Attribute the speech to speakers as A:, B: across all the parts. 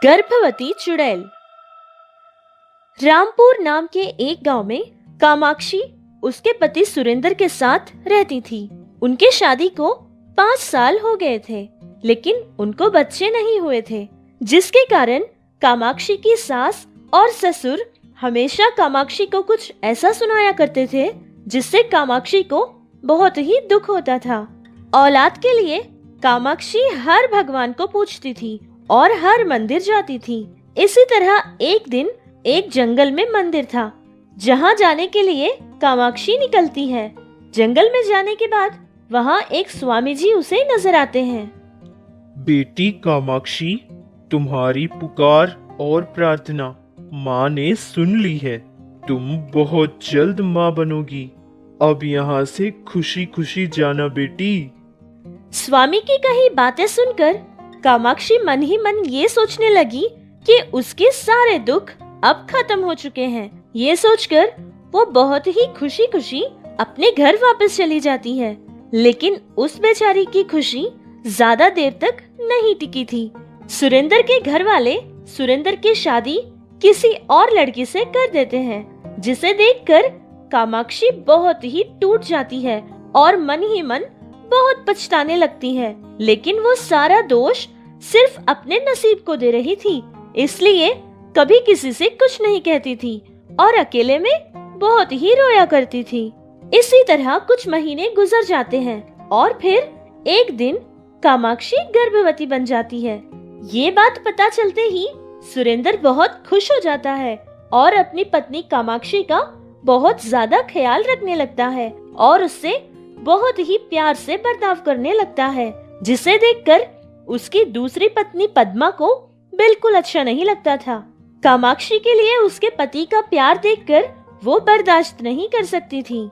A: गर्भवती चुड़ैल। रामपुर नाम के एक गांव में कामाक्षी उसके पति सुरेंद्र के साथ रहती थी। उनके शादी को 5 साल हो गए थे, लेकिन उनको बच्चे नहीं हुए थे, जिसके कारण कामाक्षी की सास और ससुर हमेशा कामाक्षी को कुछ ऐसा सुनाया करते थे जिससे कामाक्षी को बहुत ही दुख होता था। औलाद के लिए कामाक्षी हर भगवान को पूजती थी और हर मंदिर जाती थी। इसी तरह एक दिन एक जंगल में मंदिर था, जहाँ जाने के लिए कामाक्षी निकलती है। जंगल में जाने के बाद वहाँ एक स्वामी जी उसे नजर आते हैं।
B: बेटी कामाक्षी, तुम्हारी पुकार और प्रार्थना माँ ने सुन ली है। तुम बहुत जल्द माँ बनोगी। अब यहाँ से खुशी खुशी जाना बेटी।
A: स्वामी की कही बातें सुनकर कामाक्षी मन ही मन ये सोचने लगी कि उसके सारे दुख अब खत्म हो चुके हैं। ये सोचकर वो बहुत ही खुशी खुशी अपने घर वापस चली जाती है। लेकिन उस बेचारी की खुशी ज्यादा देर तक नहीं टिकी थी। सुरेंद्र के घर वाले सुरेंद्र की शादी किसी और लड़की से कर देते हैं, जिसे देखकर कामाक्षी बहुत ही टूट जाती है और मन ही मन बहुत पछताने लगती है। लेकिन वो सारा दोष सिर्फ अपने नसीब को दे रही थी, इसलिए कभी किसी से कुछ नहीं कहती थी और अकेले में बहुत ही रोया करती थी। इसी तरह कुछ महीने गुजर जाते हैं और फिर एक दिन कामाक्षी गर्भवती बन जाती है। ये बात पता चलते ही सुरेंद्र बहुत खुश हो जाता है और अपनी पत्नी कामाक्षी का बहुत ज्यादा ख्याल रखने लगता है और उससे बहुत ही प्यार से बर्ताव करने लगता है, जिसे देखकर उसकी दूसरी पत्नी पद्मा को बिल्कुल अच्छा नहीं लगता था। कामाक्षी के लिए उसके पति का प्यार देखकर वो बर्दाश्त नहीं कर सकती थी।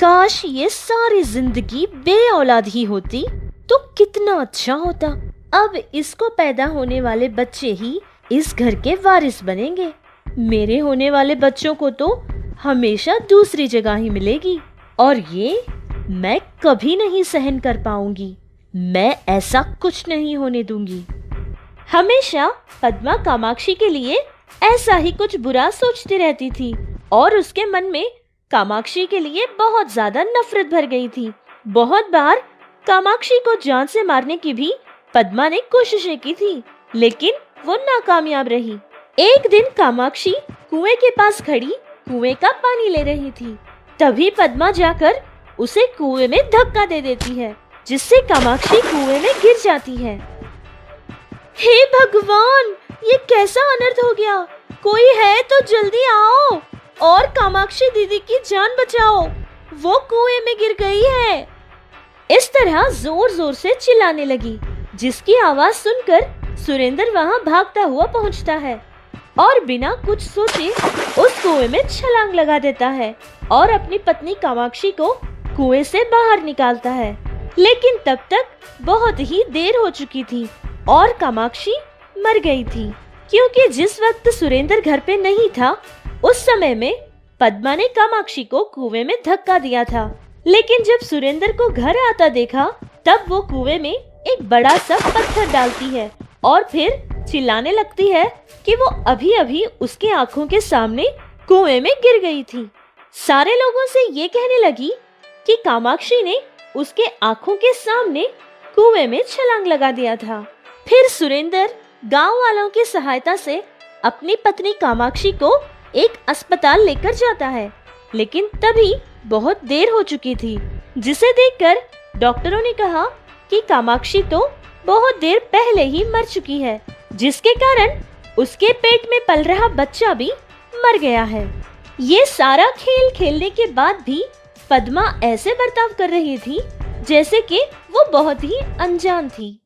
A: काश ये सारी जिंदगी बे औलाद ही होती तो कितना अच्छा होता। अब इसको पैदा होने वाले बच्चे ही इस घर के वारिस बनेंगे। मेरे होने वाले बच्चों को तो हमेशा दूसरी जगह ही मिलेगी और ये मैं कभी नहीं सहन कर पाऊंगी। मैं ऐसा कुछ नहीं होने दूंगी। हमेशा पद्मा कामाक्षी के लिए ऐसा ही कुछ बुरा सोचती रहती थी और उसके मन में कामाक्षी के लिए बहुत ज्यादा नफरत भर गई थी। बहुत बार कामाक्षी को जान से मारने की भी पद्मा ने कोशिशें की थी, लेकिन वो नाकामयाब रही। एक दिन कामाक्षी कुएं के पास खड़ी कुएं का पानी ले रही थी। तभी पद्मा जाकर उसे कुएं में धक्का दे देती है, जिससे कामाक्षी कुएं में गिर जाती है। हे भगवान, ये कैसा अनर्थ हो गया। कोई है तो जल्दी आओ और कामाक्षी दीदी की जान बचाओ, वो कुएं में गिर गई है। इस तरह जोर जोर से चिल्लाने लगी, जिसकी आवाज सुनकर सुरेंद्र वहां भागता हुआ पहुंचता है और बिना कुछ सोचे उस कुएं में छलांग लगा देता है और अपनी पत्नी कामाक्षी को कुएं से बाहर निकालता है। लेकिन तब तक बहुत ही देर हो चुकी थी और कामाक्षी मर गई थी, क्योंकि जिस वक्त सुरेंद्र घर पे नहीं था उस समय में पद्मा ने कामाक्षी को कुएं में धक्का दिया था। लेकिन जब सुरेंद्र को घर आता देखा तब वो कुएं में एक बड़ा सा पत्थर डालती है और फिर चिल्लाने लगती है कि वो अभी अभी उसके आंखों के सामने कुएं में गिर गई थी। सारे लोगों से ये कहने लगी कि कामाक्षी ने उसके आंखों के सामने कुएं में छलांग लगा दिया था। फिर सुरेंद्र गांव वालों की सहायता से अपनी पत्नी कामाक्षी को एक अस्पताल लेकर जाता है, लेकिन तभी बहुत देर हो चुकी थी, जिसे देखकर डॉक्टरों ने कहा कि कामाक्षी तो बहुत देर पहले ही मर चुकी है, जिसके कारण उसके पेट में पल रहा बच्चा भी मर गया है। ये सारा खेल खेलने के बाद भी पद्मा ऐसे बर्ताव कर रही थी जैसे कि वो बहुत ही अनजान थी।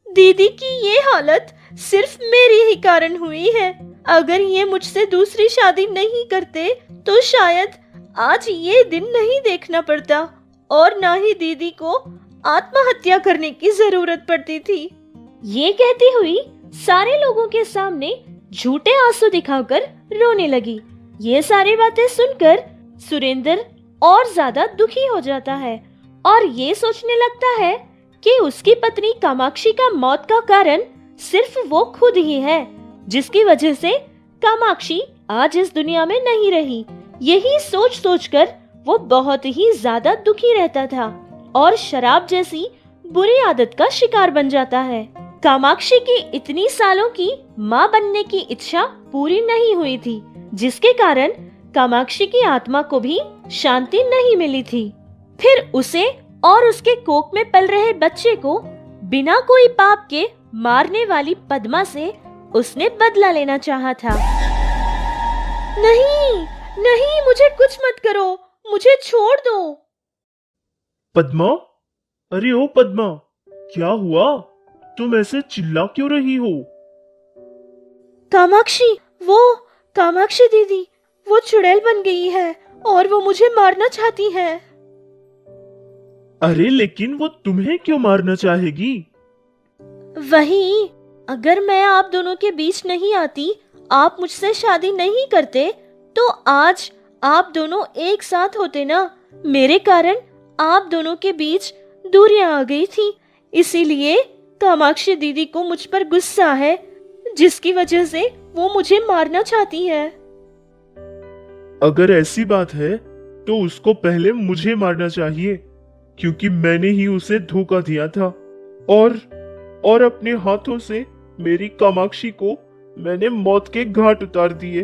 A: दीदी की ये हालत सिर्फ मेरी ही कारण हुई है। अगर ये मुझसे दूसरी शादी नहीं करते तो शायद आज ये दिन नहीं देखना पड़ता और ना ही दीदी को आत्महत्या करने की जरूरत पड़ती थी। ये कहती हुई सारे लोगों के सामने झूठे आंसू दिखाकर रोने लगी। ये सारी बातें सुनकर सुरेंद्र और ज्यादा दुखी हो जाता है और ये सोचने लगता है कि उसकी पत्नी कामाक्षी का मौत का कारण सिर्फ वो खुद ही है, जिसकी वजह से कामाक्षी आज इस दुनिया में नहीं रही। यही सोच सोचकर वो बहुत ही ज्यादा दुखी रहता था और शराब जैसी बुरी आदत का शिकार बन जाता है। कामाक्षी की इतनी सालों की माँ बनने की इच्छा पूरी नहीं हुई थी, जिसके कारण कामाक्षी की आत्मा को भी शांति नहीं मिली थी। फिर उसे और उसके कोख में पल रहे बच्चे को बिना कोई पाप के मारने वाली पद्मा से उसने बदला लेना चाहा था। नहीं, नहीं, मुझे कुछ मत करो, मुझे छोड़ दो।
B: पद्मा, अरे ओ पद्मा, क्या हुआ? तुम ऐसे चिल्ला क्यों रही हो?
A: कामाक्षी, वो कामाक्षी दीदी, वो चुड़ैल बन गई है और वो मुझे मारना चाहती है।
B: अरे लेकिन वो तुम्हें क्यों मारना चाहेगी?
A: वही, अगर मैं आप दोनों के बीच नहीं आती, आप मुझसे शादी नहीं करते, तो आज आप दोनों एक साथ होते ना। मेरे कारण आप दोनों के बीच दूरियां आ गई थी, इसीलिए कामाक्षी दीदी को मुझ पर गुस्सा है, जिसकी वजह से वो मुझे मारना चाहती है।
B: अगर ऐसी बात है तो उसको पहले मुझे मारना चाहिए, क्योंकि मैंने ही उसे धोखा दिया था और अपने हाथों से मेरी कामाक्षी को मैंने मौत के घाट उतार दिए।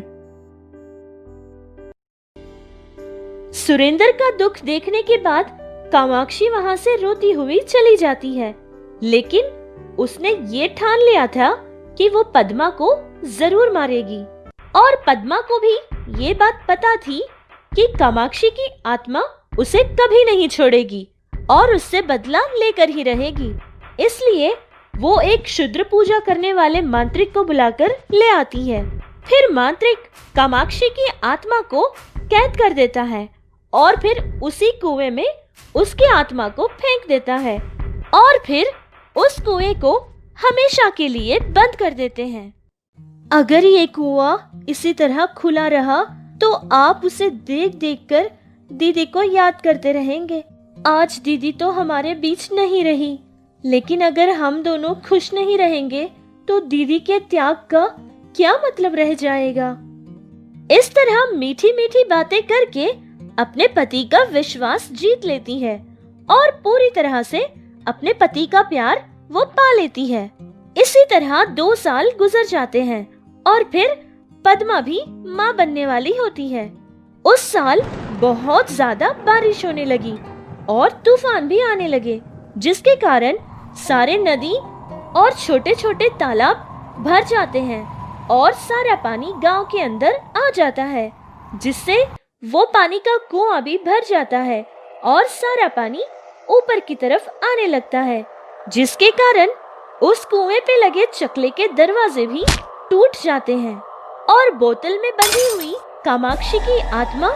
A: सुरेंद्र का दुख देखने के बाद कामाक्षी वहां से रोती हुई चली जाती है, लेकिन उसने ये ठान लिया था कि वो पद्मा को जरूर मारेगी। और पद्मा को भी ये बात पता थी कि कामाक्षी की आत्मा उसे कभी नहीं छोड़ेगी और उससे बदला लेकर ही रहेगी। इसलिए वो एक क्षुद्र पूजा करने वाले मांत्रिक को बुलाकर ले आती है। फिर मांत्रिक कामाक्षी की आत्मा को कैद कर देता है और फिर उसी कुएं में उसकी आत्मा को फेंक देता है और फिर उस कुएं को हमेशा के लिए बंद कर देते हैं। अगर ये कुआं इसी तरह खुला रहा तो आप उसे देख देख कर दीदी को याद करते रहेंगे। आज दीदी तो हमारे बीच नहीं रही, लेकिन अगर हम दोनों खुश नहीं रहेंगे तो दीदी के त्याग का क्या मतलब रह जाएगा। इस तरह मीठी मीठी बातें करके अपने पति का विश्वास जीत लेती है और पूरी तरह से अपने पति का प्यार वो पा लेती है। इसी तरह 2 साल गुजर जाते हैं और फिर पद्मा भी माँ बनने वाली होती है। उस साल बहुत ज्यादा बारिश होने लगी और तूफान भी आने लगे, जिसके कारण सारे नदी और छोटे छोटे तालाब भर जाते हैं और सारा पानी गांव के अंदर आ जाता है, जिससे वो पानी का कुआं भी भर जाता है और सारा पानी ऊपर की तरफ आने लगता है, जिसके कारण उस कुएं पे लगे चकले के दरवाजे भी टूट जाते हैं और बोतल में बंधी हुई कामाक्षी की आत्मा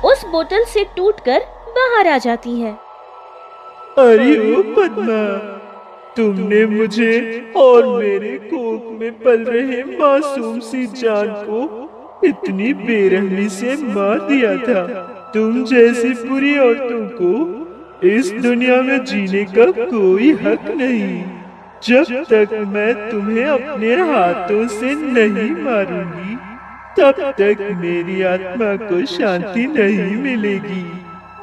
A: उस बोतल से टूटकर बाहर आ जाती है।
B: अरे ओ पद्मा, तुमने मुझे और मेरे कोख में पल रहे मासूम सी जान को इतनी बेरहमी से मार दिया था। तुम जैसी बुरी औरतों को इस दुनिया में जीने का कोई हक नहीं। जब तक मैं तुम्हें अपने हाथों से नहीं मारूंगी, तब तक मेरी आत्मा को शांति नहीं मिलेगी।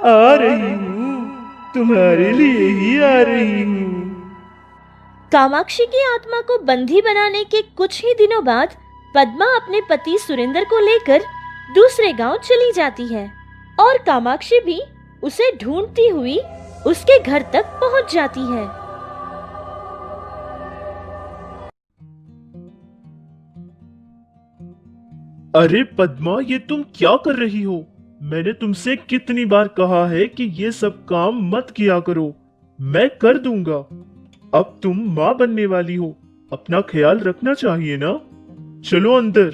B: आ रही हूँ, तुम्हारे लिए ही आ रही हूँ।
A: कामाक्षी की आत्मा को बंदी बनाने के कुछ ही दिनों बाद पद्मा अपने पति सुरेंद्र को लेकर दूसरे गांव चली जाती है और कामाक्षी भी उसे ढूंढती हुई उसके घर तक पहुंच जाती है।
B: अरे पद्मा, ये तुम क्या कर रही हो? मैंने तुमसे कितनी बार कहा है कि ये सब काम मत किया करो। मैं कर दूंगा। अब तुम माँ बनने वाली हो, अपना ख्याल रखना चाहिए ना। चलो अंदर।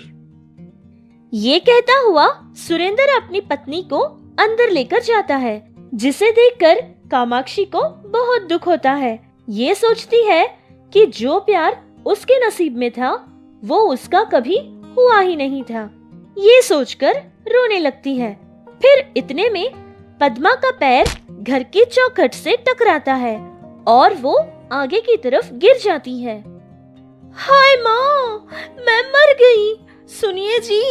A: ये कहता हुआ सुरेंद्र अपनी पत्नी को अंदर लेकर जाता है, जिसे देखकर कामाक्षी को बहुत दुख होता है। ये सोचती है कि जो प्यार उसके नसीब में था वो उसका कभी हुआ ही नहीं था। ये सोचकर रोने लगती है। फिर इतने में पद्मा का पैर घर की चौखट से टकराता है और वो आगे की तरफ गिर जाती है। हाय माँ, मैं मर गई। सुनिए जी,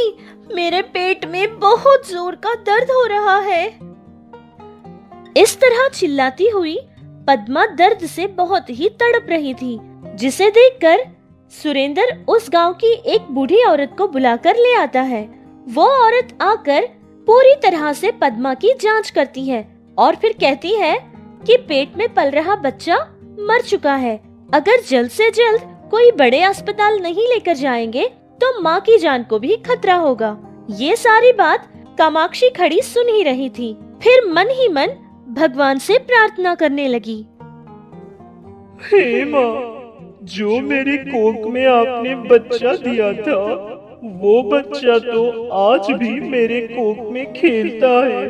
A: मेरे पेट में बहुत जोर का दर्द हो रहा है। इस तरह चिल्लाती हुई पद्मा दर्द से बहुत ही तड़प रही थी, जिसे देखकर सुरेंद्र उस गांव की एक बूढ़ी औरत को बुलाकर ले आता है। वो औरत आकर पूरी तरह से पद्मा की जांच करती है और फिर कहती है कि पेट में पल रहा बच्चा मर चुका है। अगर जल्द से जल्द कोई बड़े अस्पताल नहीं लेकर जाएंगे तो माँ की जान को भी खतरा होगा। ये सारी बात कामाक्षी खड़ी सुन ही रही थी। फिर मन ही मन भगवान से प्रार्थना करने लगी।
B: हे माँ, जो मेरे कोख में आपने बच्चा दिया था, वो बच्चा तो आज भी मेरे कोख में खेलता है।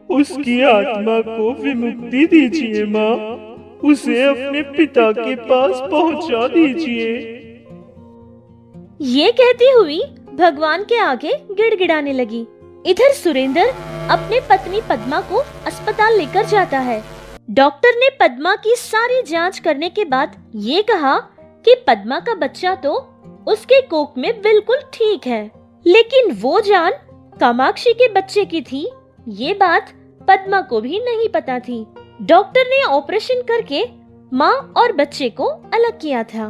B: उसकी आत्मा को विमुक्ति दीजिए माँ, उसे अपने पिता के पास पहुंचा दीजिए।
A: ये कहती हुई भगवान के आगे गिड़गिड़ाने लगी। इधर सुरेंद्र अपने पत्नी पद्मा को अस्पताल लेकर जाता है। डॉक्टर ने पद्मा की सारी जांच करने के बाद ये कहा कि पद्मा का बच्चा तो उसके कोख में बिल्कुल ठीक है, लेकिन वो जान कामाक्षी के बच्चे की थी, ये बात पद्मा को भी नहीं पता थी। डॉक्टर ने ऑपरेशन करके माँ और बच्चे को अलग किया था।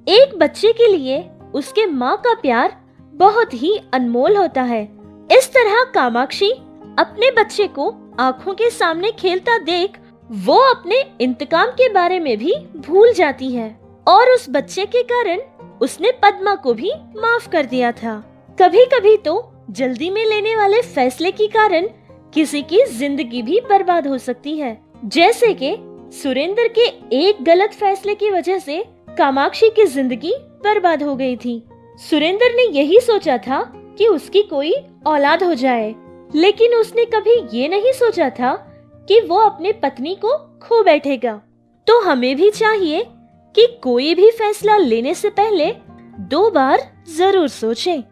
A: एक बच्चे के लिए उसके माँ का प्यार बहुत ही अनमोल होता है। इस तरह कामाक्षी अपने बच्चे को आंखों के सामने खेलता देख वो अपने इंतकाम के बारे में भी भूल जाती है और उस बच्चे के कारण उसने पद्मा को भी माफ कर दिया था। कभी कभी तो जल्दी में लेने वाले फैसले के कारण किसी की जिंदगी भी बर्बाद हो सकती है, जैसे कि सुरेंद्र के एक गलत फैसले की वजह से कामाक्षी की जिंदगी बर्बाद हो गई थी। सुरेंद्र ने यही सोचा था कि उसकी कोई औलाद हो जाए, लेकिन उसने कभी ये नहीं सोचा था कि वो अपने पत्नी को खो बैठेगा। तो हमें भी चाहिए कि कोई भी फैसला लेने से पहले 2 बार जरूर सोचें।